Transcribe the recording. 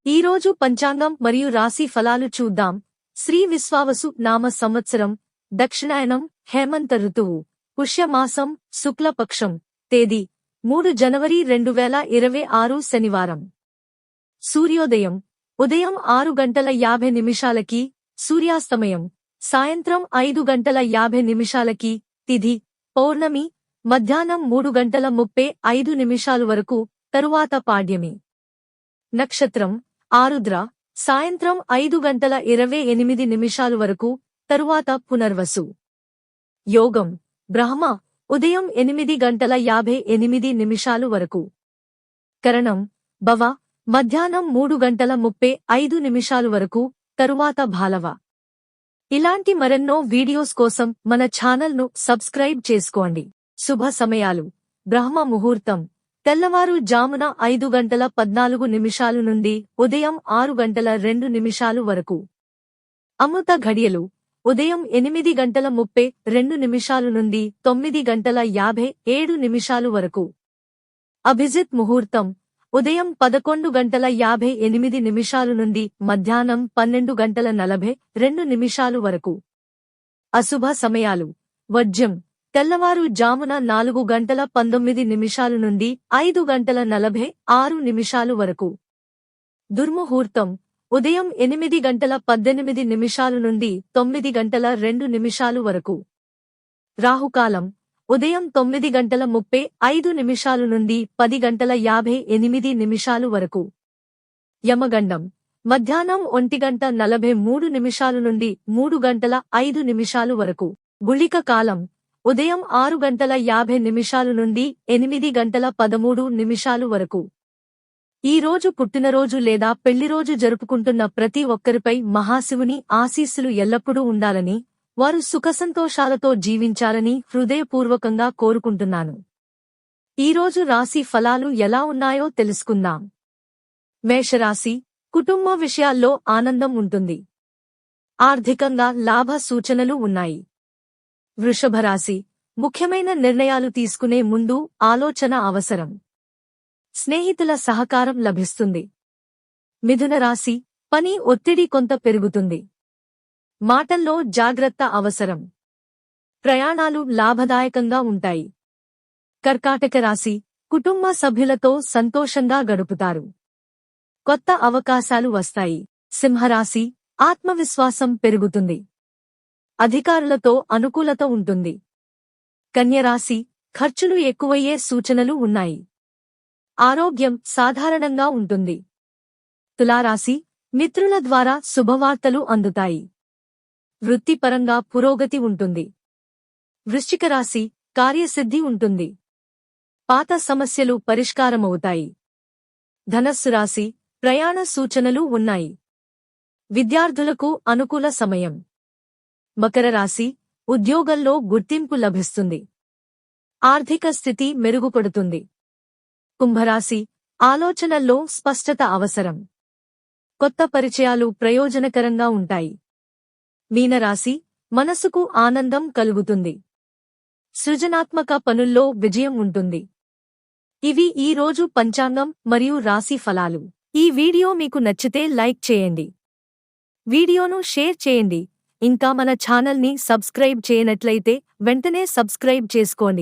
ఈరోజు పంచాంగం మరియు రాశి ఫలాలు చూద్దాం. శ్రీ విశ్వావసు నామ సంవత్సరం, దక్షిణాయనం, హేమంత ఋతువు, పుష్యమాసం, శుక్లపక్షం. తేదీ 3 జనవరి 2026 శనివారం. సూర్యోదయం ఉదయం 6:50 సూర్యాస్తమయం సాయంత్రం 5:50 తిథి పౌర్ణమి మధ్యాహ్నం 3:35 వరకు, తరువాత పాడ్యమి. నక్షత్రం ఆరుద్ర సాయంత్రం 5:28 వరకు, తరువాత పునర్వసు. యోగం బ్రహ్మ ఉదయం 8:58 వరకు. కరణం భవ మధ్యాహ్నం 3:35 వరకు, తరువాత భాలవ. ఇలాంటి మరెన్నో వీడియోస్ కోసం మన ఛానల్ను సబ్స్క్రైబ్ చేసుకోండి. శుభ సమయాలు. బ్రహ్మ ముహూర్తం తెల్లవారు జామున 5:14 నుండి ఉదయం 6:02 వరకు. అమృత ఘడియలు ఉదయం 8:32 నుండి 9:57 వరకు. అభిజిత్ ముహూర్తం ఉదయం 11:58 నుండి మధ్యాహ్నం 12:42 వరకు. అశుభ సమయాలు. వర్జ్యం తెల్లవారు జామున 4:19 నుండి 5:46 వరకు. దుర్ముహూర్తం ఉదయం 8:18 నుండి 9:02 వరకు. రాహుకాలం ఉదయం 9:35 నుండి 10:58 వరకు. యమగండం మధ్యాహ్నం 1:43 నుండి 3:05 వరకు. గుళిక కాలం ఉదయం 6:50 నుండి 8:13 వరకు. ఈ రోజు పుట్టినరోజు లేదా పెళ్లిరోజు జరుపుకుంటున్న ప్రతి ఒక్కరిపై మహాశివుని ఆశీస్సులు ఎల్లప్పుడూ ఉండాలని, వారు సుఖసంతోషాలతో జీవించాలని హృదయపూర్వకంగా కోరుకుంటున్నాను. ఈరోజు రాశి ఫలాలు ఎలా ఉన్నాయో తెలుసుకుందాం. మేషరాశి కుటుంబ విషయాల్లో ఆనందం ఉంటుంది. ఆర్థికంగా లాభ సూచనలు ఉన్నాయి. వృషభరాశి ముఖ్యమైన నిర్ణయాలు తీసుకునే ముందు ఆలోచన అవసరం. స్నేహితుల సహకారం లభిస్తుంది. మిథున రాశి పని ఒత్తిడి కొంత పెరుగుతుంది. మాటల్లో జాగ్రత్త అవసరం. ప్రయాణాలు లాభదాయకంగా ఉంటాయి. కర్కాటక రాశి కుటుంబ సభ్యులతో సంతోషంగా గడుపుతారు. కొత్త అవకాశాలు వస్తాయి. సింహరాశి ఆత్మవిశ్వాసం పెరుగుతుంది. అధికారులతో అనుకూలత ఉంటుంది. కన్యరాశి ఖర్చులు ఎక్కువయ్యే సూచనలు ఉన్నాయి. ఆరోగ్యం సాధారణంగా ఉంటుంది. తులారాశి మిత్రుల ద్వారా శుభవార్తలు అందుతాయి. వృత్తిపరంగా పురోగతి ఉంటుంది. వృశ్చిక రాశి కార్యసిద్ధి ఉంటుంది. పాత సమస్యలు పరిష్కారమవుతాయి. ధనస్సు రాశి ప్రయాణ సూచనలు ఉన్నాయి. విద్యార్థులకు అనుకూల సమయం. మకర రాశి ఉద్యోగంలో గుర్తింపు లభిస్తుంది. ఆర్థిక స్థితి మెరుగుపడుతుంది. కుంభరాశి ఆలోచనల్లో స్పష్టత అవసరం. కొత్త పరిచయాలు ప్రయోజనకరంగా ఉంటాయి. మీనరాశి మనసుకు ఆనందం కలుగుతుంది. సృజనాత్మక పనుల్లో విజయం ఉంటుంది. ఇవి ఈ రోజు పంచాంగం మరియు రాశి ఫలాలు. ఈ వీడియో మీకు నచ్చితే లైక్ చేయండి. వీడియోను షేర్ చేయండి. ఇంకా మన ఛానల్ని సబ్స్క్రైబ్ చేయనట్లయితే వెంటనే సబ్స్క్రైబ్ చేసుకోండి.